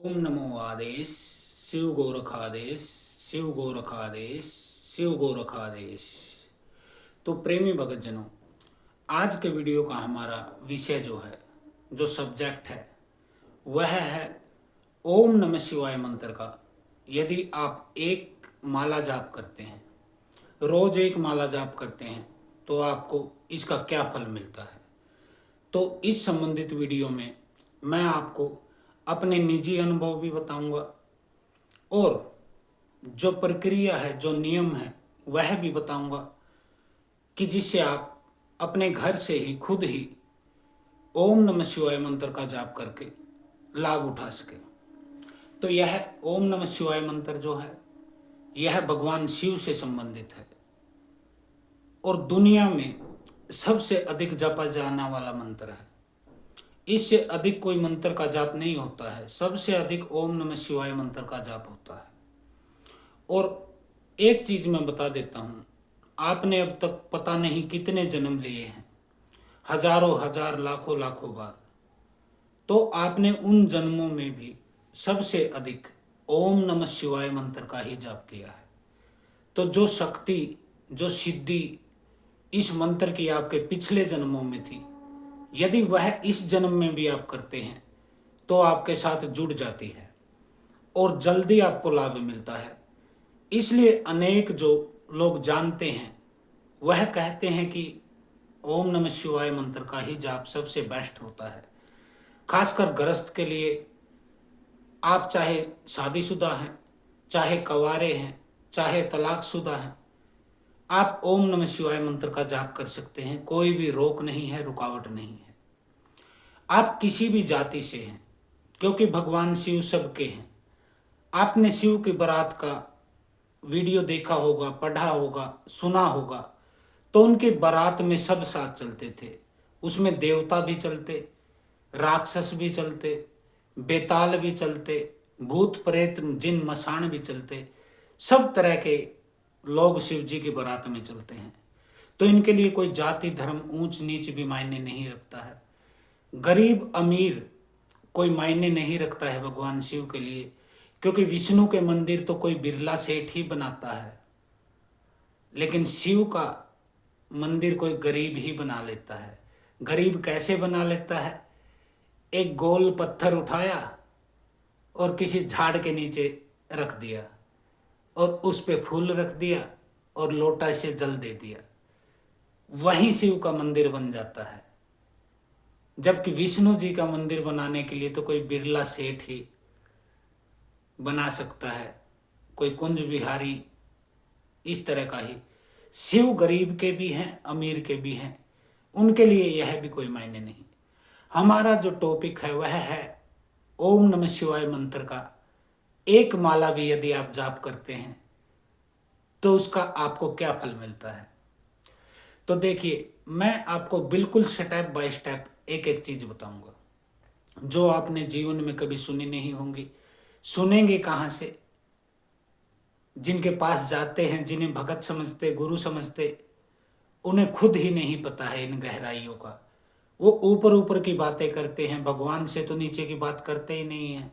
ओम नमो आदेश शिव गोरखादेश शिव गोरखादेश शिव गोरखादेश। तो प्रेमी भगतजनों, आज के वीडियो का हमारा विषय जो है, जो सब्जेक्ट है, वह है ओम नमः शिवाय मंत्र का। यदि आप एक माला जाप करते हैं, रोज एक माला जाप करते हैं, तो आपको इसका क्या फल मिलता है। तो इस संबंधित वीडियो में मैं आपको अपने निजी अनुभव भी बताऊंगा और जो प्रक्रिया है, जो नियम है, वह भी बताऊंगा कि जिससे आप अपने घर से ही खुद ही ओम नमः शिवाय मंत्र का जाप करके लाभ उठा सके। तो यह ओम नमः शिवाय मंत्र जो है, यह भगवान शिव से संबंधित है और दुनिया में सबसे अधिक जपा जाने वाला मंत्र है। इससे अधिक कोई मंत्र का जाप नहीं होता है। सबसे अधिक ओम नमः शिवाय मंत्र का जाप होता है। और एक चीज मैं बता देता हूं, आपने अब तक पता नहीं कितने जन्म लिए हैं, हजारों हजार लाखों लाखों बार, तो आपने उन जन्मों में भी सबसे अधिक ओम नमः शिवाय मंत्र का ही जाप किया है। तो जो शक्ति, जो सिद्धि इस मंत्र की आपके पिछले जन्मों में थी, यदि वह इस जन्म में भी आप करते हैं तो आपके साथ जुड़ जाती है और जल्दी आपको लाभ मिलता है। इसलिए अनेक जो लोग जानते हैं वह कहते हैं कि ओम नमः शिवाय मंत्र का ही जाप सबसे बेस्ट होता है। खासकर गृहस्थ के लिए, आप चाहे शादीशुदा हैं, चाहे कंवारे हैं, चाहे तलाकशुदा हैं, आप ओम नमः शिवाय मंत्र का जाप कर सकते हैं। कोई भी रोक नहीं है, रुकावट नहीं है। आप किसी भी जाति से हैं, क्योंकि भगवान शिव सबके हैं। आपने शिव की बारात का वीडियो देखा होगा, पढ़ा होगा, सुना होगा। तो उनके बारात में सब साथ चलते थे। उसमें देवता भी चलते, राक्षस भी चलते, बेताल भी चलते, भूत प्रेत जिन मसान भी चलते। सब तरह के लोग शिव जी की बारात में चलते हैं। तो इनके लिए कोई जाति धर्म ऊंच नीच भी मायने नहीं रखता है। गरीब अमीर कोई मायने नहीं रखता है भगवान शिव के लिए, क्योंकि विष्णु के मंदिर तो कोई बिरला सेठ ही बनाता है, लेकिन शिव का मंदिर कोई गरीब ही बना लेता है। गरीब कैसे बना लेता है? एक गोल पत्थर उठाया और किसी झाड़ के नीचे रख दिया और उस पे फूल रख दिया और लोटा से जल दे दिया, वहीं शिव का मंदिर बन जाता है। जबकि विष्णु जी का मंदिर बनाने के लिए तो कोई बिरला सेठ ही बना सकता है, कोई कुंज बिहारी, इस तरह का ही। शिव गरीब के भी हैं, अमीर के भी हैं, उनके लिए यह भी कोई मायने नहीं। हमारा जो टॉपिक है वह है ओम नमः शिवाय मंत्र का एक माला भी यदि आप जाप करते हैं तो उसका आपको क्या फल मिलता है। तो देखिए, मैं आपको बिल्कुल स्टेप बाय स्टेप एक एक चीज बताऊंगा जो आपने जीवन में कभी सुनी नहीं होंगी। सुनेंगे कहाँ से? जिनके पास जाते हैं, जिन्हें भगत समझते, गुरु समझते, उन्हें खुद ही नहीं पता है इन गहराइयों का। वो ऊपर ऊपर की बातें करते हैं, भगवान से तो नीचे की बात करते ही नहीं है।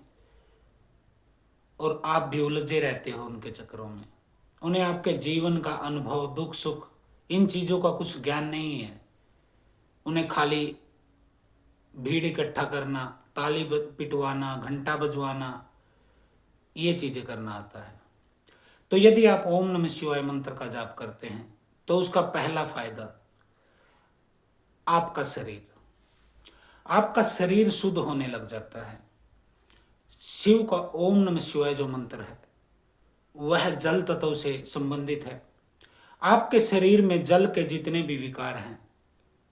और आप भी उलझे रहते हो उनके चक्करों में। उन्हें आपके जीवन का अनुभव, दुख सुख, इन चीज़ों का कुछ ज्ञान नहीं है। उन्हें खाली भीड़ इकट्ठा करना, ताली पिटवाना, घंटा बजवाना, ये चीज़ें करना आता है। तो यदि आप ओम नमः शिवाय मंत्र का जाप करते हैं तो उसका पहला फायदा, आपका शरीर शुद्ध होने लग जाता है। शिव का ओम नमः शिवाय जो मंत्र है वह जल तत्व से संबंधित है। आपके शरीर में जल के जितने भी विकार हैं,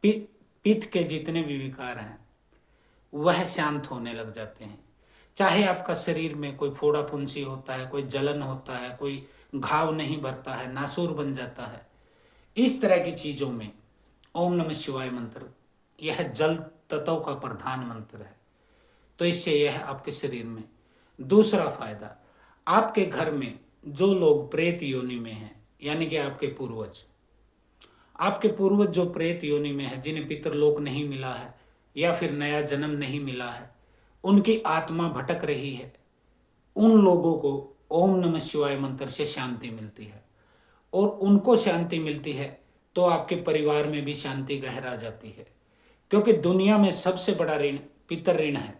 पित्त के जितने भी विकार हैं, वह शांत होने लग जाते हैं। चाहे आपका शरीर में कोई फोड़ा फुंसी होता है, कोई जलन होता है, कोई घाव नहीं भरता है, नासूर बन जाता है, इस तरह की चीजों में ओम नमः शिवाय मंत्र, यह जल तत्व का प्रधान मंत्र है। तो इससे यह आपके शरीर में। दूसरा फायदा, आपके घर में जो लोग प्रेत योनि में हैं, यानी कि आपके पूर्वज जो प्रेत योनि में है, जिन्हें पितरलोक नहीं मिला है या फिर नया जन्म नहीं मिला है, उनकी आत्मा भटक रही है, उन लोगों को ओम नमः शिवाय मंत्र से शांति मिलती है, और उनको शांति मिलती है तो आपके परिवार में भी शांति गहरा जाती है। क्योंकि दुनिया में सबसे बड़ा ऋण पितर ऋण है।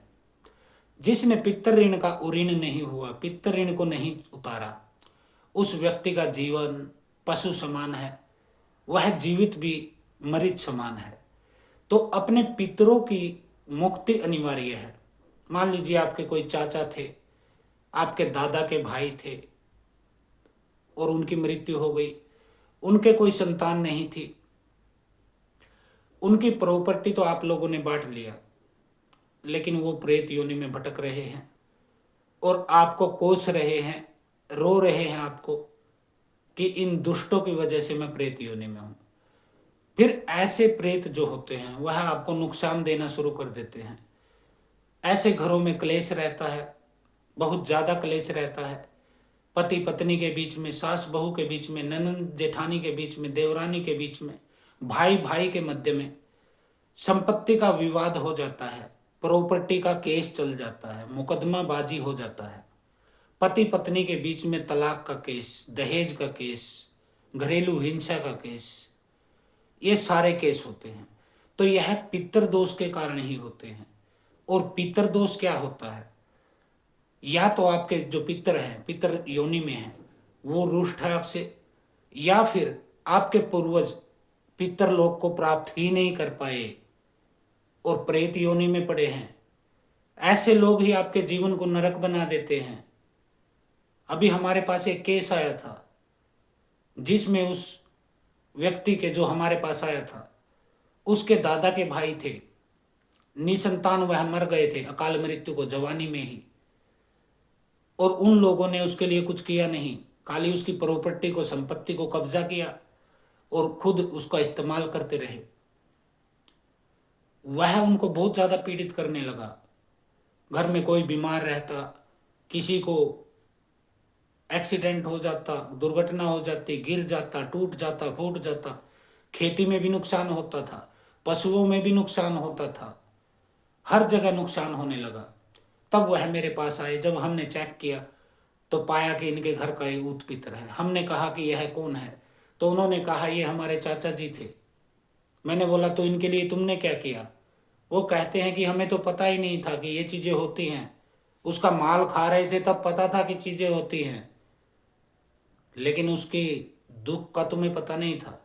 जिसने पितर ऋण का उऋण नहीं हुआ, पितर ऋण को नहीं उतारा, उस व्यक्ति का जीवन पशु समान है, वह जीवित भी मरीज समान है। तो अपने पितरों की मुक्ति अनिवार्य है। मान लीजिए आपके कोई चाचा थे, आपके दादा के भाई थे और उनकी मृत्यु हो गई, उनके कोई संतान नहीं थी, उनकी प्रॉपर्टी तो आप लोगों ने बांट लिया, लेकिन वो प्रेत योनि में भटक रहे हैं और आपको कोस रहे हैं, रो रहे हैं आपको कि इन दुष्टों की वजह से मैं प्रेत योनि में हूं। फिर ऐसे प्रेत जो होते हैं वह आपको नुकसान देना शुरू कर देते हैं। ऐसे घरों में क्लेश रहता है, बहुत ज़्यादा क्लेश रहता है। पति पत्नी के बीच में, सास बहू के बीच में, ननंद जेठानी के बीच में, देवरानी के बीच में, भाई भाई के मध्य में संपत्ति का विवाद हो जाता है, प्रॉपर्टी का केस चल जाता है, मुकदमाबाजी हो जाता है। पति पत्नी के बीच में तलाक का केस, दहेज का केस, घरेलू हिंसा का केस, ये सारे केस होते हैं। तो यह पितर दोष के कारण ही होते हैं। और पितर दोष क्या होता है? या तो आपके जो पितर हैं, पितर योनि में हैं, वो रुष्ट है आपसे, या फिर आपके पूर्वज पितर लोक को प्राप्त ही नहीं कर पाए और प्रेत योनि में पड़े हैं। ऐसे लोग ही आपके जीवन को नरक बना देते हैं। अभी हमारे पास एक केस आया था जिसमें उस व्यक्ति के, जो हमारे पास आया था, उसके दादा के भाई थे, निसंतान वह मर गए थे अकाल मृत्यु को जवानी में ही, और उन लोगों ने उसके लिए कुछ किया नहीं, खाली उसकी प्रॉपर्टी को, संपत्ति को कब्जा किया और खुद उसका इस्तेमाल करते रहे। वह उनको बहुत ज़्यादा पीड़ित करने लगा। घर में कोई बीमार रहता, किसी को एक्सीडेंट हो जाता, दुर्घटना हो जाती, गिर जाता, टूट जाता, फूट जाता, खेती में भी नुकसान होता था, पशुओं में भी नुकसान होता था, हर जगह नुकसान होने लगा। तब वह मेरे पास आए। जब हमने चेक किया तो पाया कि इनके घर का एक ऊत पितर है। हमने कहा कि यह कौन है? तो उन्होंने कहा ये हमारे चाचा जी थे। मैंने बोला तो इनके लिए तुमने क्या किया? वो कहते हैं कि हमें तो पता ही नहीं था कि ये चीज़ें होती हैं। उसका माल खा रहे थे तब पता था कि चीज़ें होती हैं, लेकिन उसकी दुख का तुम्हें पता नहीं था।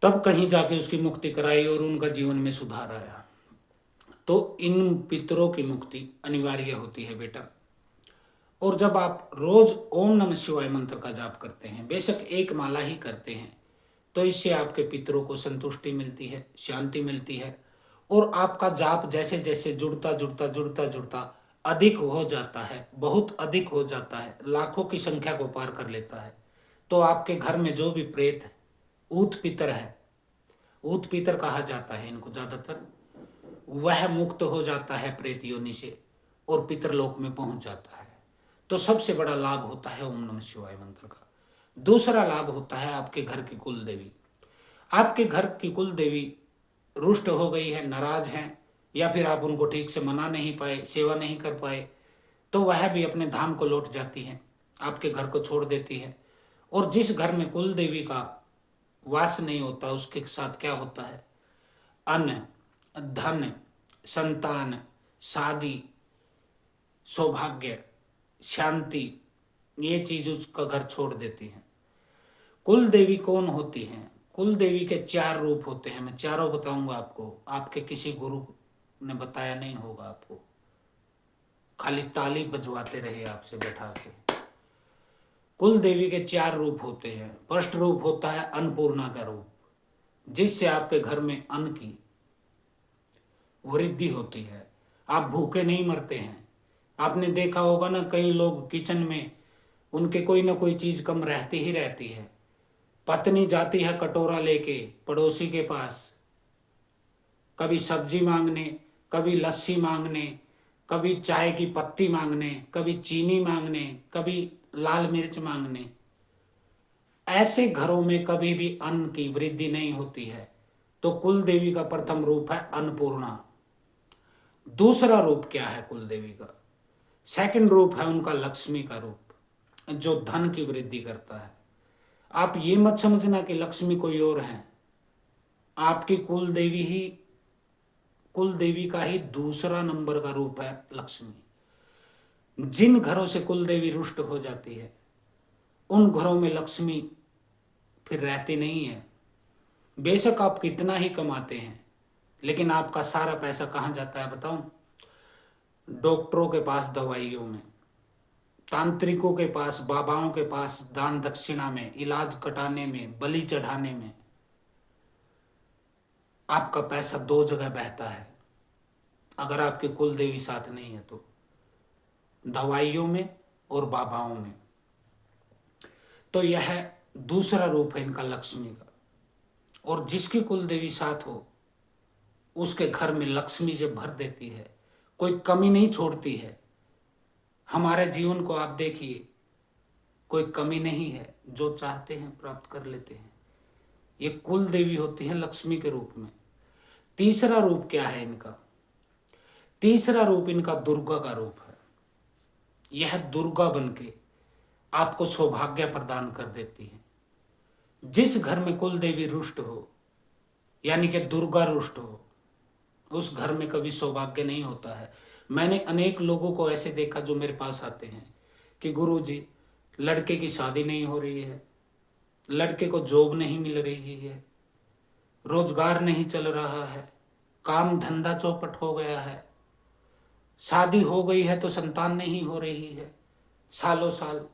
तब कहीं जाके उसकी मुक्ति कराई और उनका जीवन में सुधार आया। तो इन पितरों की मुक्ति अनिवार्य होती है बेटा। और जब आप रोज ओम नमः शिवाय मंत्र का जाप करते हैं, बेशक एक माला ही करते हैं, तो इससे आपके पितरों को संतुष्टि मिलती है, शांति मिलती है, और आपका जाप जैसे जैसे जुड़ता जुड़ता जुड़ता जुड़ता अधिक हो जाता है, बहुत अधिक हो जाता है, लाखों की संख्या को पार कर लेता है, तो आपके घर में जो भी प्रेत ऊत पितर है, ऊत पितर कहा जाता है इनको ज़्यादातर, वह मुक्त हो जाता है प्रेत योनि से और पितरलोक में पहुंच जाता है। तो सबसे बड़ा लाभ होता है ओम नमः शिवाय मंत्र का। दूसरा लाभ होता है आपके घर की कुल देवी। आपके घर की कुल देवी रुष्ट हो गई है, नाराज हैं, या फिर आप उनको ठीक से मना नहीं पाए, सेवा नहीं कर पाए, तो वह भी अपने धाम को लौट जाती है, आपके घर को छोड़ देती है। और जिस घर में कुल देवी का वास नहीं होता, उसके साथ क्या होता है? अन्न, धन, संतान, शादी, सौभाग्य, शांति, ये चीज उसका घर छोड़ देती है। कुल देवी कौन होती हैं? कुल देवी के 4 रूप होते हैं। मैं चारों बताऊंगा आपको, आपके किसी गुरु ने बताया नहीं होगा आपको, खाली ताली बजवाते रहे आपसे बैठा के। कुल देवी के 4 रूप होते हैं। फर्स्ट रूप होता है अन्नपूर्णा का रूप, जिससे आपके घर में अन्न की वृद्धि होती है, आप भूखे नहीं मरते हैं। आपने देखा होगा ना, कई लोग किचन में उनके कोई ना कोई चीज कम रहती ही रहती है। पत्नी जाती है कटोरा लेके पड़ोसी के पास, कभी सब्जी मांगने, कभी लस्सी मांगने, कभी चाय की पत्ती मांगने, कभी चीनी मांगने, कभी लाल मिर्च मांगने। ऐसे घरों में कभी भी अन्न की वृद्धि नहीं होती है। तो कुल देवी का प्रथम रूप है अन्नपूर्णा। दूसरा रूप क्या है कुल देवी का? सेकंड रूप है उनका लक्ष्मी का रूप, जो धन की वृद्धि करता है। आप ये मत समझना कि लक्ष्मी कोई और है, आपकी कुल देवी का ही दूसरा नंबर का रूप है लक्ष्मी। जिन घरों से कुल देवी रुष्ट हो जाती है उन घरों में लक्ष्मी फिर रहती नहीं है। बेशक आप कितना ही कमाते हैं, लेकिन आपका सारा पैसा कहाँ जाता है बताऊं? डॉक्टरों के पास दवाइयों में, तांत्रिकों के पास, बाबाओं के पास दान दक्षिणा में, इलाज कटाने में, बलि चढ़ाने में। आपका पैसा दो जगह बहता है अगर आपकी कुल देवी साथ नहीं है तो, दवाइयों में और बाबाओं में। तो यह दूसरा रूप है इनका लक्ष्मी का। और जिसकी कुल देवी साथ हो उसके घर में लक्ष्मी जब भर देती है, कोई कमी नहीं छोड़ती है। हमारे जीवन को आप देखिए, कोई कमी नहीं है, जो चाहते हैं प्राप्त कर लेते हैं। ये कुल देवी होती है लक्ष्मी के रूप में। तीसरा रूप क्या है इनका? तीसरा रूप इनका दुर्गा का रूप है। यह दुर्गा बनके आपको सौभाग्य प्रदान कर देती है। जिस घर में कुल देवी रुष्ट हो, यानी कि दुर्गा रुष्ट हो, उस घर में कभी सौभाग्य नहीं होता है। मैंने अनेक लोगों को ऐसे देखा जो मेरे पास आते हैं कि गुरुजी, लड़के की शादी नहीं हो रही है, लड़के को जॉब नहीं मिल रही है, रोजगार नहीं चल रहा है, काम धंधा चौपट हो गया है, शादी हो गई है तो संतान नहीं हो रही है, सालों साल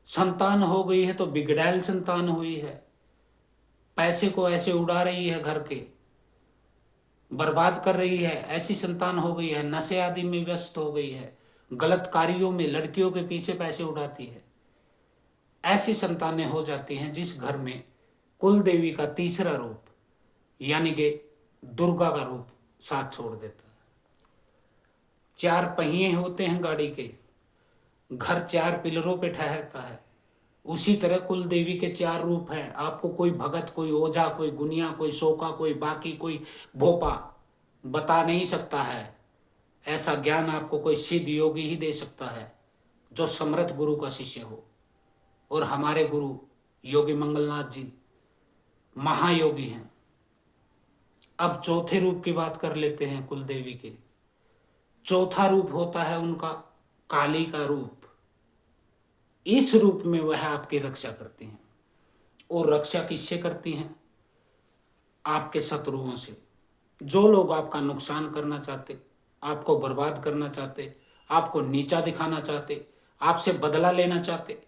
संतान हो गई है तो बिगड़ैल संतान हुई है, पैसे को ऐसे उड़ा रही है, घर के बर्बाद कर रही है, ऐसी संतान हो गई है, नशे आदि में व्यस्त हो गई है, गलत कार्यों में लड़कियों के पीछे पैसे उड़ाती है। ऐसी संतानें हो जाती हैं जिस घर में कुल देवी का तीसरा रूप यानी कि दुर्गा का रूप साथ छोड़ देता है। चार पहिए होते हैं गाड़ी के, घर चार पिलरों पे ठहरता है। उसी तरह कुल देवी के चार रूप हैं। आपको कोई भगत, कोई ओझा, कोई गुनिया, कोई शोका, कोई बाकी, कोई भोपा बता नहीं सकता है। ऐसा ज्ञान आपको कोई सिद्ध योगी ही दे सकता है जो समर्थ गुरु का शिष्य हो। और हमारे गुरु योगी मंगलनाथ जी महायोगी हैं। अब चौथे रूप की बात कर लेते हैं कुल देवी के। चौथा रूप होता है उनका काली का रूप। इस रूप में वह आपकी रक्षा करती हैं। और रक्षा किससे करती हैं? आपके शत्रुओं से। जो लोग आपका नुकसान करना चाहते, आपको बर्बाद करना चाहते, आपको नीचा दिखाना चाहते, आपसे बदला लेना चाहते,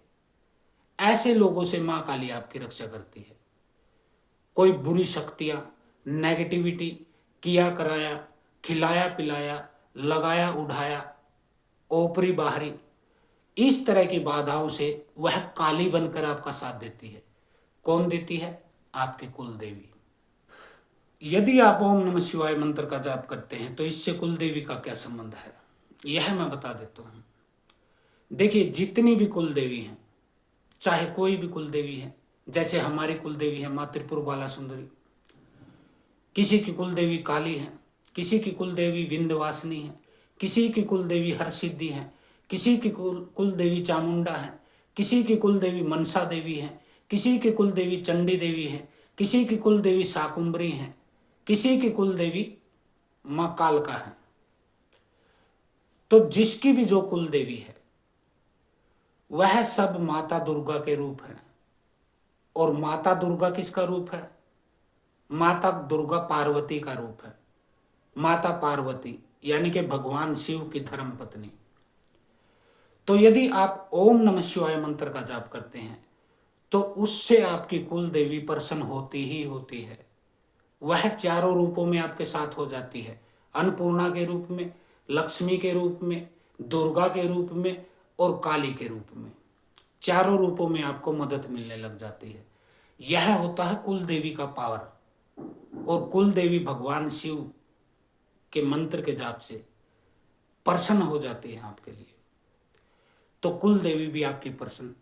ऐसे लोगों से मां काली आपकी रक्षा करती है। कोई बुरी शक्तियां, नेगेटिविटी, किया कराया, खिलाया पिलाया, लगाया उठाया, ओपरी बाहरी, इस तरह की बाधाओं से वह काली बनकर आपका साथ देती है। कौन देती है? आपकी कुल देवी। यदि आप ओम नमः शिवाय मंत्र का जाप करते हैं तो इससे कुल देवी का क्या संबंध है, यह मैं बता देता हूं। देखिए, जितनी भी कुल देवी हैं, चाहे कोई भी कुल देवी है, जैसे हमारी कुल देवी है माँ त्रिपुर बाला सुंदरी, किसी की कुल देवी काली है, किसी की कुल देवी विंध्यवासिनी है, किसी की कुल देवी हरसिद्धि है, किसी की कुल देवी चामुंडा है, किसी की कुल देवी मनसा देवी है, किसी की कुल देवी चंडी देवी है, किसी की कुल देवी शाकुंभरी है, किसी की कुल देवी माँ कालका है। तो जिसकी भी जो कुल देवी है वह सब माता दुर्गा के रूप है। और माता दुर्गा किसका रूप है? माता दुर्गा पार्वती का रूप है। माता पार्वती यानी कि भगवान शिव की धर्म पत्नी। तो यदि आप ओम नमः शिवाय मंत्र का जाप करते हैं तो उससे आपकी कुल देवी प्रसन्न होती ही होती है। वह चारों रूपों में आपके साथ हो जाती है, अन्नपूर्णा के रूप में, लक्ष्मी के रूप में, दुर्गा के रूप में और काली के रूप में। चारों रूपों में आपको मदद मिलने लग जाती है। यह होता है कुल देवी का पावर। और कुल देवी भगवान शिव के मंत्र के जाप से प्रसन्न हो जाती है आपके लिए। तो कुल देवी भी आपकी प्रसन्न।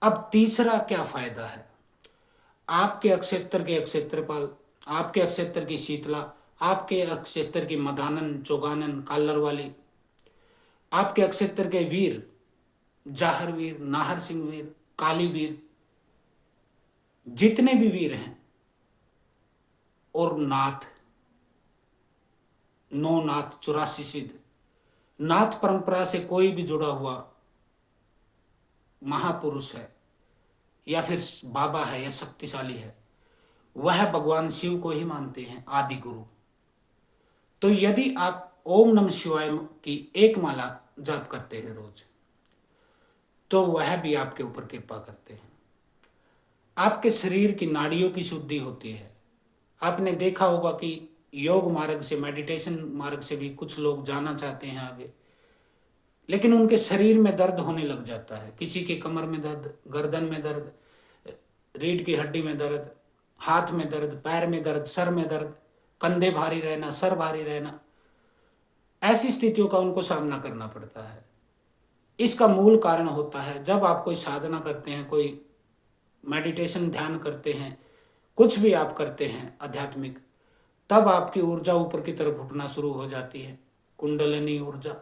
अब तीसरा क्या फायदा है? आपके अक्षेत्र के अक्षेत्रपाल, आपके अक्षेत्र की शीतला, आपके अक्षेत्र की मदानन, चौगानन, कालर वाली, आपके अक्षेत्र के वीर, जाहर वीर, नाहर सिंह वीर, काली वीर, जितने भी वीर हैं, और नाथ, 9 नाथ, 84 सिद्ध, नाथ परंपरा से कोई भी जुड़ा हुआ महापुरुष है या फिर बाबा है या शक्तिशाली है, वह भगवान शिव को ही मानते हैं आदि गुरु। तो यदि आप ओम नमः शिवाय की एक माला जाप करते हैं रोज, तो वह भी आपके ऊपर कृपा करते हैं। आपके शरीर की नाड़ियों की शुद्धि होती है। आपने देखा होगा कि योग मार्ग से, मेडिटेशन मार्ग से भी कुछ लोग जाना चाहते हैं आगे, लेकिन उनके शरीर में दर्द होने लग जाता है। किसी के कमर में दर्द, गर्दन में दर्द, रीढ़ की हड्डी में दर्द, हाथ में दर्द, पैर में दर्द, सर में दर्द, कंधे भारी रहना, सर भारी रहना, ऐसी स्थितियों का उनको सामना करना पड़ता है। इसका मूल कारण होता है, जब आप कोई साधना करते हैं, कोई मेडिटेशन ध्यान करते हैं, कुछ भी आप करते हैं आध्यात्मिक, तब आपकी ऊर्जा ऊपर की तरफ उठना शुरू हो जाती है, कुंडलिनी ऊर्जा।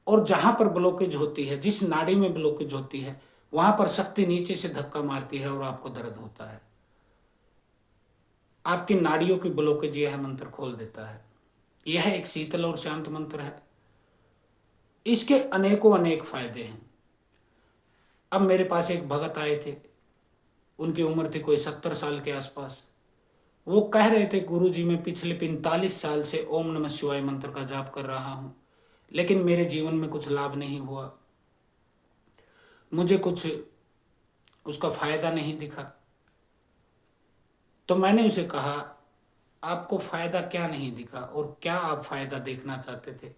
और जहां पर ब्लॉकेज होती है, जिस नाड़ी में ब्लॉकेज होती है, वहां पर शक्ति नीचे से धक्का मारती है और आपको दर्द होता है। आपकी नाड़ियों की ब्लॉकेज यह मंत्र खोल देता है। यह एक शीतल और शांत मंत्र है। इसके अनेकों अनेक फायदे हैं। अब मेरे पास एक भगत आए थे, उनकी उम्र थी कोई 70 साल के आसपास। वो कह रहे थे, गुरुजी मैं पिछले 45 साल से ओम नमः शिवाय मंत्र का जाप कर रहा हूं, लेकिन मेरे जीवन में कुछ लाभ नहीं हुआ, मुझे कुछ उसका फायदा नहीं दिखा। तो मैंने उसे कहा, आपको फायदा क्या नहीं दिखा और क्या आप फायदा देखना चाहते थे?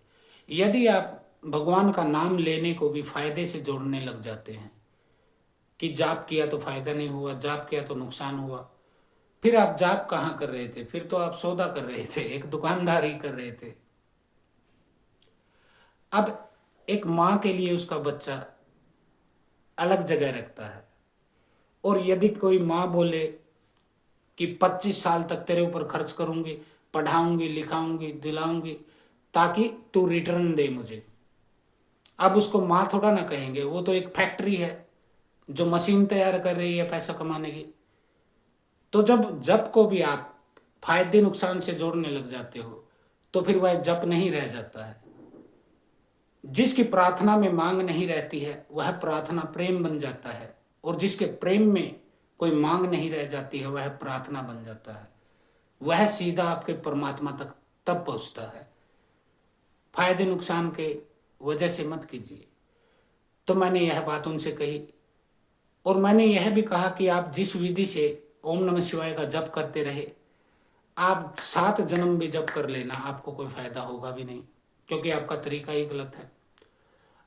यदि आप भगवान का नाम लेने को भी फायदे से जोड़ने लग जाते हैं कि जाप किया तो फायदा नहीं हुआ, जाप किया तो नुकसान हुआ, फिर आप जाप कहाँ कर रहे थे? फिर तो आप सौदा कर रहे थे, एक दुकानदारी कर रहे थे। अब एक माँ के लिए उसका बच्चा अलग जगह रखता है, और यदि कोई माँ बोले कि 25 साल तक तेरे ऊपर खर्च करूंगी, पढ़ाऊंगी, लिखाऊंगी, दिलाऊंगी, ताकि तू रिटर्न दे मुझे, अब उसको माँ थोड़ा ना कहेंगे, वो तो एक फैक्ट्री है जो मशीन तैयार कर रही है पैसा कमाने की। तो जब जप को भी आप फायदे नुकसान से जोड़ने लग जाते हो, तो फिर वह जप नहीं रह जाता है। जिसकी प्रार्थना में मांग नहीं रहती है, वह प्रार्थना प्रेम बन जाता है, और जिसके प्रेम में कोई मांग नहीं रह जाती है, वह प्रार्थना बन जाता है। वह सीधा आपके परमात्मा तक तब पहुंचता है। फायदे नुकसान के वजह से मत कीजिए। तो मैंने यह बात उनसे कही, और मैंने यह भी कहा कि आप जिस विधि से ओम नमः शिवाय का जप करते रहे, आप 7 जन्म भी जप कर लेना, आपको कोई फायदा होगा भी नहीं, क्योंकि आपका तरीका ही गलत है।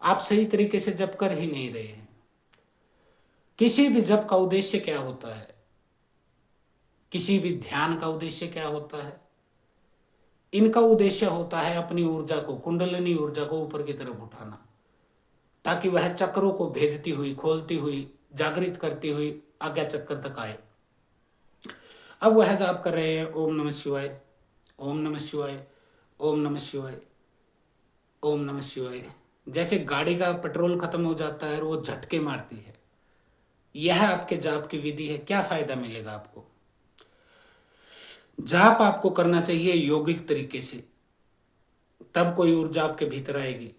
आप सही तरीके से जप कर ही नहीं रहे हैं। किसी भी जप का उद्देश्य क्या होता है? किसी भी ध्यान का उद्देश्य क्या होता है? इनका उद्देश्य होता है अपनी ऊर्जा को, कुंडलिनी ऊर्जा को ऊपर की तरफ उठाना, ताकि वह चक्रों को भेदती हुई, खोलती हुई, जागृत करती हुई आज्ञा चक्र तक आए। अब वह जाप कर रहे हैं, ओम नमः शिवाय, ओम नमः शिवाय, ओम नमः शिवाय, ओम नमः शिवाय। जैसे गाड़ी का पेट्रोल खत्म हो जाता है और वो झटके मारती है, यह आपके जाप की विधि है। क्या फायदा मिलेगा आपको? जाप आपको करना चाहिए यौगिक तरीके से, तब कोई ऊर्जा आपके भीतर आएगी।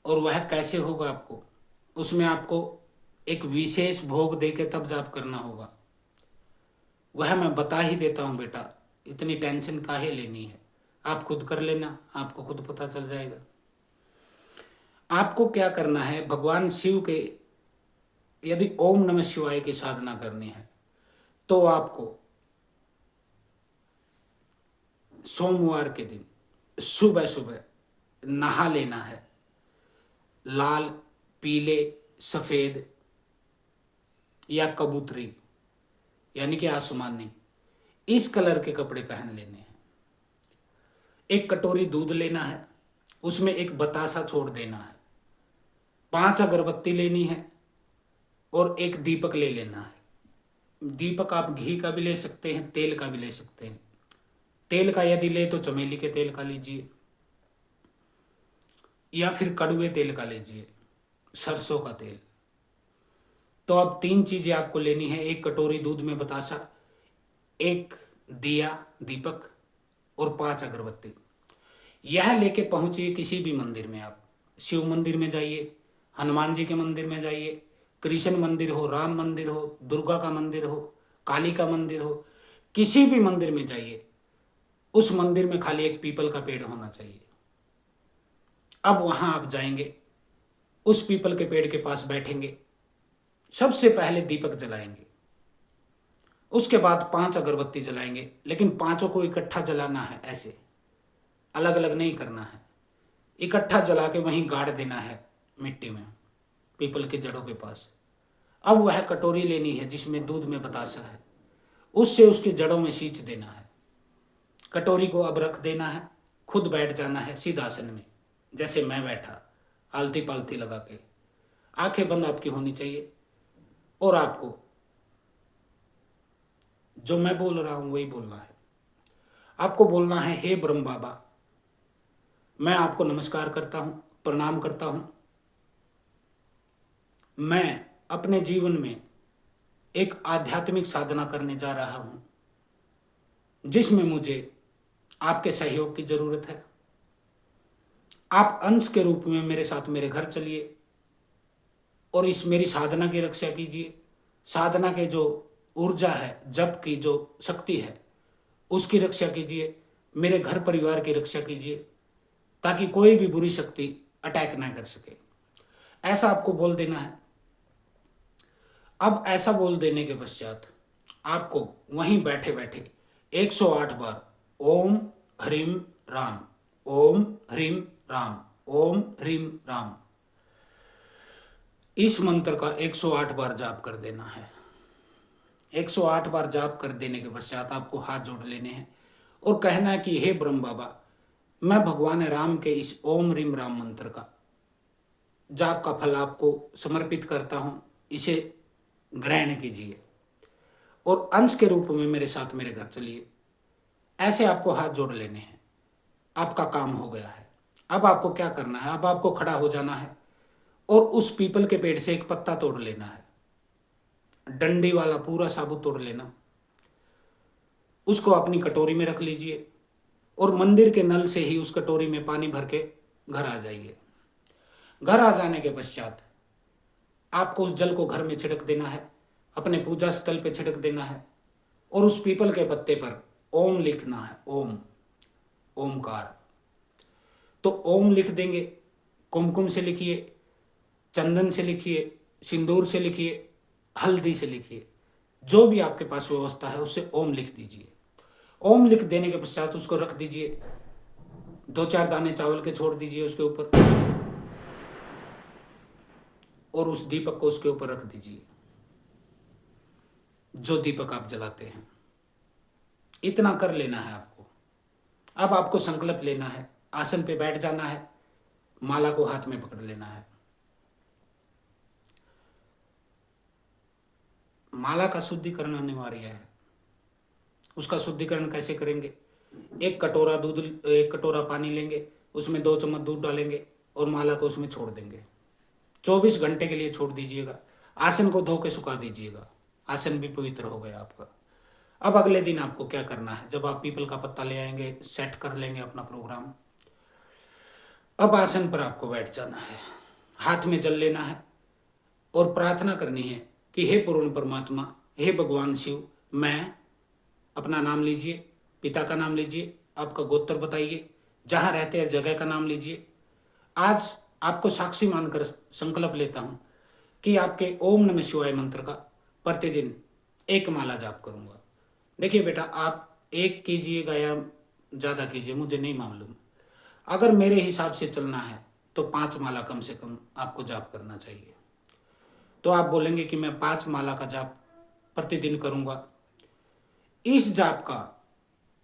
और वह कैसे होगा? आपको उसमें आपको एक विशेष भोग देके तब जाप करना होगा। वह मैं बता ही देता हूं बेटा, इतनी टेंशन काहे लेनी है, आप खुद कर लेना, आपको खुद पता चल जाएगा। आपको क्या करना है, भगवान शिव के यदि ओम नमः शिवाय की साधना करनी है, तो आपको सोमवार के दिन सुबह सुबह नहा लेना है। लाल, पीले, सफेद या कबूतरी यानी कि आसमानी, इस कलर के कपड़े पहन लेने हैं। एक कटोरी दूध लेना है, उसमें एक बतासा छोड़ देना है, 5 अगरबत्ती लेनी है, और एक दीपक ले लेना है। दीपक आप घी का भी ले सकते हैं, तेल का भी ले सकते हैं। तेल का यदि ले तो चमेली के तेल का लीजिए। या फिर कड़वे तेल का लीजिए, सरसों का तेल। तो अब 3 चीजें आपको लेनी है, 1 कटोरी दूध में बतासा, 1 दिया दीपक और 5 अगरबत्ती। यह लेके पहुंचिए किसी भी मंदिर में। आप शिव मंदिर में जाइए, हनुमान जी के मंदिर में जाइए, कृष्ण मंदिर हो, राम मंदिर हो, दुर्गा का मंदिर हो, काली का मंदिर हो, किसी भी मंदिर में जाइए, उस मंदिर में खाली एक पीपल का पेड़ होना चाहिए। अब वहां आप जाएंगे, उस पीपल के पेड़ के पास बैठेंगे, सबसे पहले दीपक जलाएंगे, उसके बाद 5 अगरबत्ती जलाएंगे, लेकिन पांचों को इकट्ठा जलाना है, ऐसे अलग अलग नहीं करना है, इकट्ठा जला के वहीं गाड़ देना है मिट्टी में, पीपल के जड़ों के पास। अब वह कटोरी लेनी है जिसमें दूध में बतासा है, उससे उसकी जड़ों में सींच देना है। कटोरी को अब रख देना है, खुद बैठ जाना है सिद्धासन में, जैसे मैं बैठा, आलती पालती लगा के। आंखें बंद आपकी होनी चाहिए और आपको जो मैं बोल रहा हूं वही बोलना है। आपको बोलना है, हे ब्रह्म बाबा, मैं आपको नमस्कार करता हूं, प्रणाम करता हूं। मैं अपने जीवन में एक आध्यात्मिक साधना करने जा रहा हूं जिसमें मुझे आपके सहयोग की जरूरत है। आप अंश के रूप में मेरे साथ मेरे घर चलिए और इस मेरी साधना की रक्षा कीजिए। साधना के जो ऊर्जा है, जप की जो शक्ति है, उसकी रक्षा कीजिए। मेरे घर परिवार की रक्षा कीजिए ताकि कोई भी बुरी शक्ति अटैक ना कर सके। ऐसा आपको बोल देना है। अब ऐसा बोल देने के पश्चात आपको वहीं बैठे बैठे 108 बार ओम ह्रीम राम, ओम ह्रीम राम, ओम ह्रीम राम, इस मंत्र का 108 बार जाप कर देना है। 108 बार जाप कर देने के पश्चात आपको हाथ जोड़ लेने हैं और कहना है कि हे ब्रह्म बाबा, मैं भगवान राम के इस ओम ह्रीम राम मंत्र का जाप का फल आपको समर्पित करता हूं, इसे ग्रहण कीजिए और अंश के रूप में मेरे साथ मेरे घर चलिए। ऐसे आपको हाथ जोड़ लेने हैं। आपका काम हो गया है। अब आपको क्या करना है, अब आपको खड़ा हो जाना है और उस पीपल के पेड़ से एक पत्ता तोड़ लेना है, डंडी वाला पूरा साबुत तोड़ लेना, उसको अपनी कटोरी में रख लीजिए और मंदिर के नल से ही उस कटोरी में पानी भर के घर आ जाइए। घर आ जाने के पश्चात आपको उस जल को घर में छिड़क देना है, अपने पूजा स्थल पे छिड़क देना है और उस पीपल के पत्ते पर ओम लिखना है, ओम, ओमकार। तो ओम लिख देंगे, कुमकुम से लिखिए, चंदन से लिखिए, सिंदूर से लिखिए, हल्दी से लिखिए, जो भी आपके पास व्यवस्था है उससे ओम लिख दीजिए। ओम लिख देने के पश्चात उसको रख दीजिए, 2-4 दाने चावल के छोड़ दीजिए उसके ऊपर और उस दीपक को उसके ऊपर रख दीजिए, जो दीपक आप जलाते हैं। इतना कर लेना है आपको। अब आपको संकल्प लेना है, आसन पे बैठ जाना है, माला को हाथ में पकड़ लेना है। माला का शुद्धिकरण अनिवार्य है। उसका शुद्धिकरण कैसे करेंगे? 1 कटोरा दूध, 1 कटोरा पानी लेंगे, उसमें 2 चम्मच दूध डालेंगे और माला को उसमें छोड़ देंगे। 24 घंटे के लिए छोड़ दीजिएगा। आसन को धो के सुखा दीजिएगा। आसन भी पवित्र हो गया आपका। अब अगले दिन आपको क्या करना है, जब आप पीपल का पत्ता ले आएंगे, सेट कर लेंगे अपना प्रोग्राम, अब आसन पर आपको बैठ जाना है, हाथ में जल लेना है और प्रार्थना करनी है कि हे पूर्ण परमात्मा, हे भगवान शिव, मैं, अपना नाम लीजिए, पिता का नाम लीजिए, आपका गोत्र बताइए, जहाँ रहते हैं जगह का नाम लीजिए। आज आपको साक्षी मानकर संकल्प लेता हूँ कि आपके ओम नमः शिवाय मंत्र का प्रतिदिन 1 माला जाप करूँगा। देखिए बेटा, आप 1 कीजिएगा या ज़्यादा कीजिए, मुझे नहीं मालूम। अगर मेरे हिसाब से चलना है तो 5 माला कम से कम आपको जाप करना चाहिए। तो आप बोलेंगे कि मैं 5 माला का जाप प्रतिदिन करूँगा। इस जाप का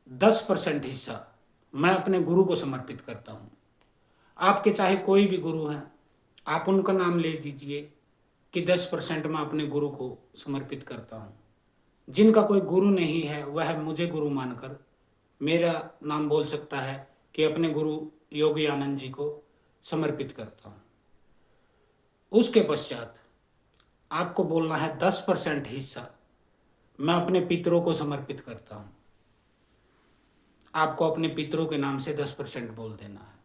10% हिस्सा मैं अपने गुरु को समर्पित करता हूँ। आपके चाहे कोई भी गुरु हैं, आप उनका नाम ले दीजिए कि 10% मैं अपने गुरु को समर्पित करता हूँ। जिनका कोई गुरु नहीं है वह मुझे गुरु मानकर मेरा नाम बोल सकता है कि अपने गुरु योगी आनंद जी को समर्पित करता हूँ। उसके पश्चात आपको बोलना है 10% हिस्सा मैं अपने पितरों को समर्पित करता हूँ। आपको अपने पितरों के नाम से 10% बोल देना है।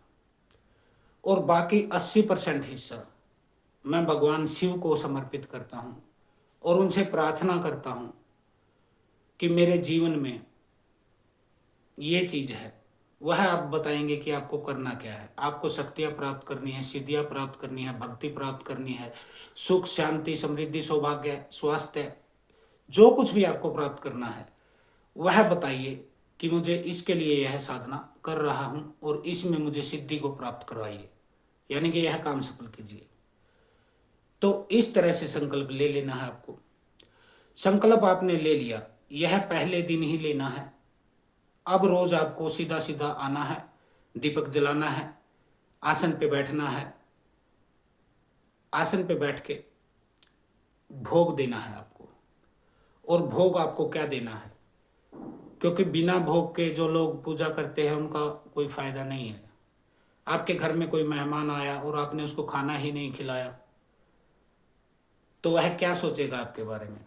और बाकी 80% हिस्सा मैं भगवान शिव को समर्पित करता हूँ और उनसे प्रार्थना करता हूँ कि मेरे जीवन में ये चीज़ है, वह आप बताएंगे कि आपको करना क्या है। आपको शक्तियाँ प्राप्त करनी है, सिद्धियाँ प्राप्त करनी है, भक्ति प्राप्त करनी है, सुख शांति समृद्धि सौभाग्य स्वास्थ्य, जो कुछ भी आपको प्राप्त करना है वह बताइए कि मुझे इसके लिए यह साधना कर रहा हूँ और इसमें मुझे सिद्धि को प्राप्त करवाइए, यानी कि यह काम सफल कीजिए। तो इस तरह से संकल्प ले लेना है आपको। संकल्प आपने ले लिया, यह पहले दिन ही लेना है। अब रोज आपको सीधा सीधा आना है, दीपक जलाना है, आसन पे बैठना है, आसन पे बैठ के भोग देना है आपको। और भोग आपको क्या देना है, क्योंकि बिना भोग के जो लोग पूजा करते हैं उनका कोई फायदा नहीं है। आपके घर में कोई मेहमान आया और आपने उसको खाना ही नहीं खिलाया तो वह क्या सोचेगा आपके बारे में।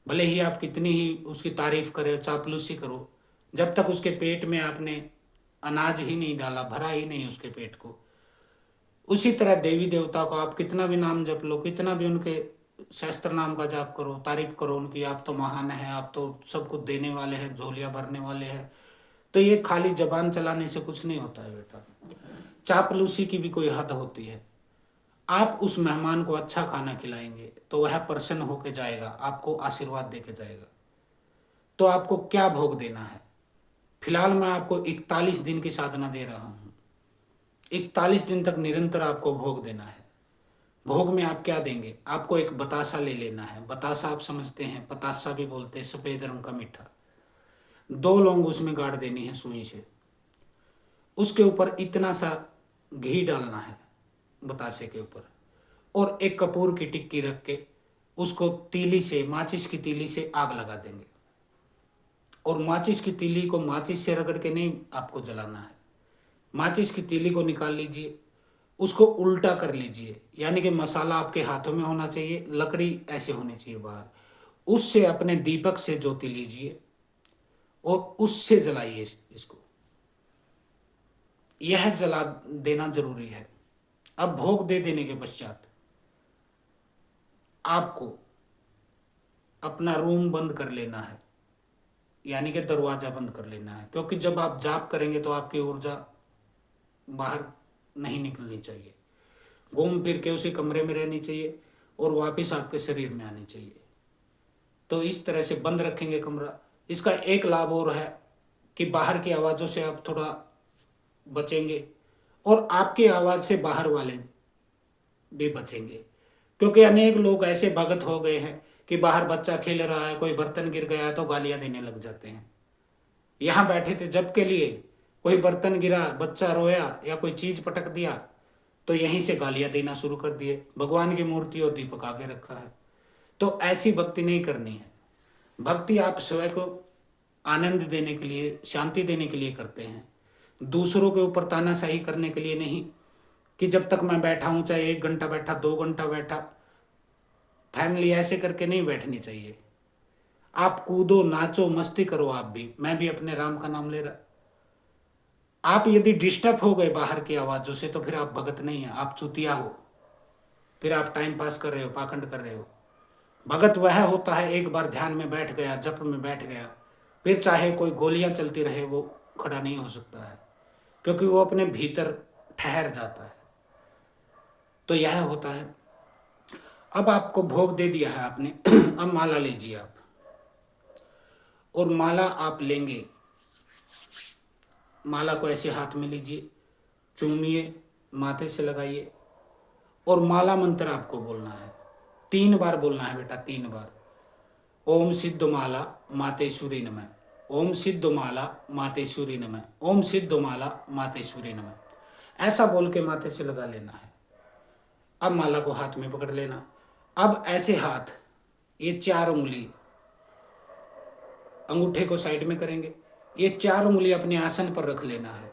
भले ही आप कितनी ही उसकी तारीफ करें, चापलूसी करो, जब तक उसके पेट में आपने अनाज ही नहीं डाला, भरा ही नहीं उसके पेट को। उसी तरह देवी देवता को आप कितना भी नाम जप लो, कितना भी उनके शास्त्र नाम का जाप करो, तारीफ करो उनकी, आप तो महान है, आप तो सब कुछ देने वाले हैं, झोलियां भरने वाले हैं, तो ये खाली जबान चलाने से कुछ नहीं होता है बेटा। चापलूसी की भी कोई हद होती है। आप उस मेहमान को अच्छा खाना खिलाएंगे तो वह प्रसन्न होकर जाएगा, आपको आशीर्वाद देके जाएगा। तो आपको क्या भोग देना है? फिलहाल मैं आपको 41 दिन की साधना दे रहा हूँ। 41 दिन तक निरंतर आपको भोग देना है। भोग में आप क्या देंगे? आपको एक बतासा ले लेना है। बतासा आप समझते हैं, पतासा भी बोलते हैं, सफेद रंग का मीठा। 2 लौंग उसमें गाड़ देनी है सुई से। उसके ऊपर इतना सा घी डालना है बतासे के ऊपर, और एक कपूर की टिक्की रख के उसको तीली से, माचिस की तीली से आग लगा देंगे। और माचिस की तीली को माचिस से रगड़ के नहीं आपको जलाना है। माचिस की तीली को निकाल लीजिए, उसको उल्टा कर लीजिए, यानी कि मसाला आपके हाथों में होना चाहिए, लकड़ी ऐसे होनी चाहिए बाहर। उससे अपने दीपक से ज्योति लीजिए और उससे जलाइए इसको। यह जला देना जरूरी है। अब भोग दे देने के पश्चात आपको अपना रूम बंद कर लेना है, यानी कि दरवाजा बंद कर लेना है, क्योंकि जब आप जाप करेंगे तो आपकी ऊर्जा बाहर नहीं निकलनी चाहिए, घूम फिर के उसी कमरे में रहनी चाहिए और वापस आपके शरीर में आनी चाहिए। तो इस तरह से बंद रखेंगे कमरा। इसका एक लाभ और है कि बाहर की आवाज़ों से आप थोड़ा बचेंगे और आपकी आवाज़ से बाहर वाले भी बचेंगे, क्योंकि अनेक लोग ऐसे भगत हो गए हैं कि बाहर बच्चा खेल रहा है, कोई बर्तन गिर गया तो गालियां देने लग जाते हैं। यहाँ बैठे थे जब के लिए, कोई बर्तन गिरा, बच्चा रोया या कोई चीज पटक दिया तो यहीं से गालियां देना शुरू कर दिए। भगवान की मूर्ति और दीपक आगे रखा है। तो ऐसी भक्ति नहीं करनी है। भक्ति आप स्वयं को आनंद देने के लिए, शांति देने के लिए करते हैं, दूसरों के ऊपर तानाशाही करने के लिए नहीं कि जब तक मैं बैठा हूं, चाहे 1 घंटा बैठा, 2 घंटा बैठा, फैमिली ऐसे करके नहीं बैठनी चाहिए। आप कूदो, नाचो, मस्ती करो, आप भी, मैं भी अपने राम का नाम ले रहा। आप यदि डिस्टर्ब हो गए बाहर की आवाजों से तो फिर आप भगत नहीं है, आप चुतिया हो, फिर आप टाइम पास कर रहे हो, पाखंड कर रहे हो। भगत वह होता है एक बार ध्यान में बैठ गया, जप में बैठ गया, फिर चाहे कोई गोलियां चलती रहे वो खड़ा नहीं हो सकता है, क्योंकि वो अपने भीतर ठहर जाता है। तो यह होता है। अब आपको भोग दे दिया है आपने, अब माला लीजिए आप, और माला आप लेंगे, माला को ऐसे हाथ में लीजिए, चूमिए, माथे से लगाइए और माला मंत्र आपको बोलना है। 3 बार बोलना है बेटा, 3 बार। ओम सिद्ध माला मातेश्वरी नमः, ओम सिद्ध माला मातेश्वरी नमः, ओम सिद्ध माला मातेश्वरी नमः, ऐसा बोल के माथे से लगा लेना है। अब माला को हाथ में पकड़ लेना। अब ऐसे हाथ, ये 4 उंगली, अंगूठे को साइड में करेंगे, ये 4 उंगली अपने आसन पर रख लेना है।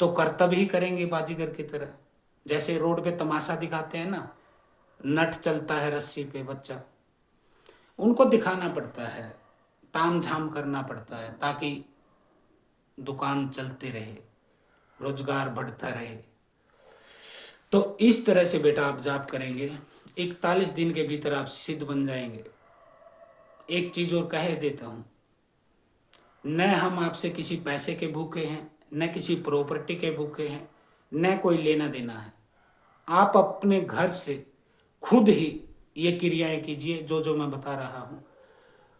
तो कर्तव्य ही करेंगे बाजीगर की तरह। जैसे रोड पे तमाशा दिखाते हैं ना, नट चलता है रस्सी पे बच्चा, उनको दिखाना पड़ता है, ताम झाम करना पड़ता है, ताकि दुकान चलते रहे, रोजगार बढ़ता रहे। तो इस तरह से बेटा आप जाप करेंगे, 41 दिन के भीतर आप सिद्ध बन जाएंगे। एक चीज और कह देता हूं, न हम आपसे किसी पैसे के भूखे हैं, न किसी प्रॉपर्टी के भूखे हैं, न कोई लेना देना है। आप अपने घर से खुद ही ये क्रियाएं कीजिए जो जो मैं बता रहा हूं,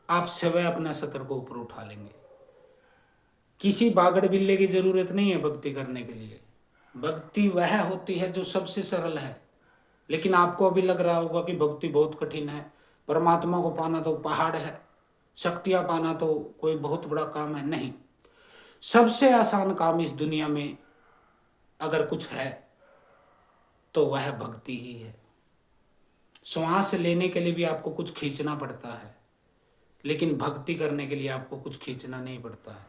आप स्वयं अपना सतर को ऊपर उठा लेंगे। किसी बागड़ बिल्ले की जरूरत नहीं है भक्ति करने के लिए। भक्ति वह होती है जो सबसे सरल है। लेकिन आपको अभी लग रहा होगा कि भक्ति बहुत कठिन है, परमात्मा को पाना तो पहाड़ है, शक्तियां पाना तो कोई बहुत बड़ा काम है। नहीं, सबसे आसान काम इस दुनिया में अगर कुछ है तो वह भक्ति ही है। श्वास लेने के लिए भी आपको कुछ खींचना पड़ता है, लेकिन भक्ति करने के लिए आपको कुछ खींचना नहीं पड़ता है,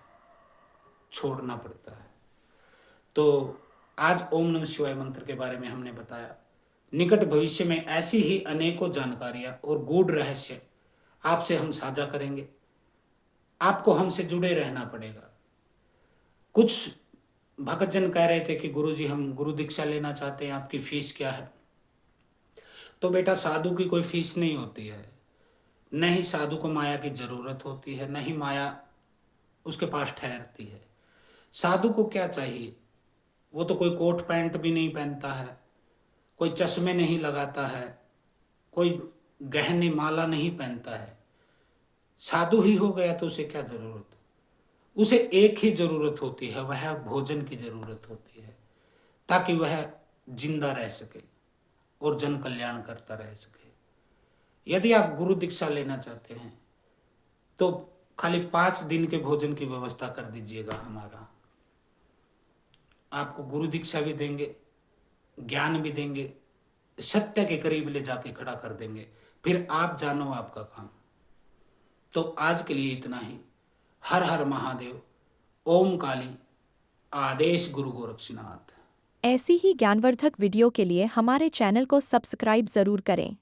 छोड़ना पड़ता है। तो आज ओम नमः शिवाय मंत्र के बारे में हमने बताया। निकट भविष्य में ऐसी ही अनेकों जानकारियां और गूढ़ रहस्य आपसे हम साझा करेंगे। आपको हमसे जुड़े रहना पड़ेगा। कुछ भक्तजन कह रहे थे कि गुरुजी हम गुरु दीक्षा लेना चाहते हैं, आपकी फीस क्या है? तो बेटा साधु की कोई फीस नहीं होती है, न ही साधु को माया की जरूरत होती है, न ही माया उसके पास ठहरती है। साधु को क्या चाहिए? वो तो कोई कोट पैंट भी नहीं पहनता है, कोई चश्मे नहीं लगाता है, कोई गहने माला नहीं पहनता है। साधु ही हो गया तो उसे क्या जरूरत? उसे एक ही जरूरत होती है, वह भोजन की जरूरत होती है, ताकि वह जिंदा रह सके और जन कल्याण करता रह सके। यदि आप गुरु दीक्षा लेना चाहते हैं तो खाली 5 दिन के भोजन की व्यवस्था कर दीजिएगा। हमारा आपको गुरु दीक्षा भी देंगे, ज्ञान भी देंगे, सत्य के करीब ले जाके खड़ा कर देंगे, फिर आप जानो आपका काम। तो आज के लिए इतना ही। हर हर महादेव, ओम काली, आदेश गुरु गोरक्षनाथ। ऐसी ही ज्ञानवर्धक वीडियो के लिए हमारे चैनल को सब्सक्राइब जरूर करें।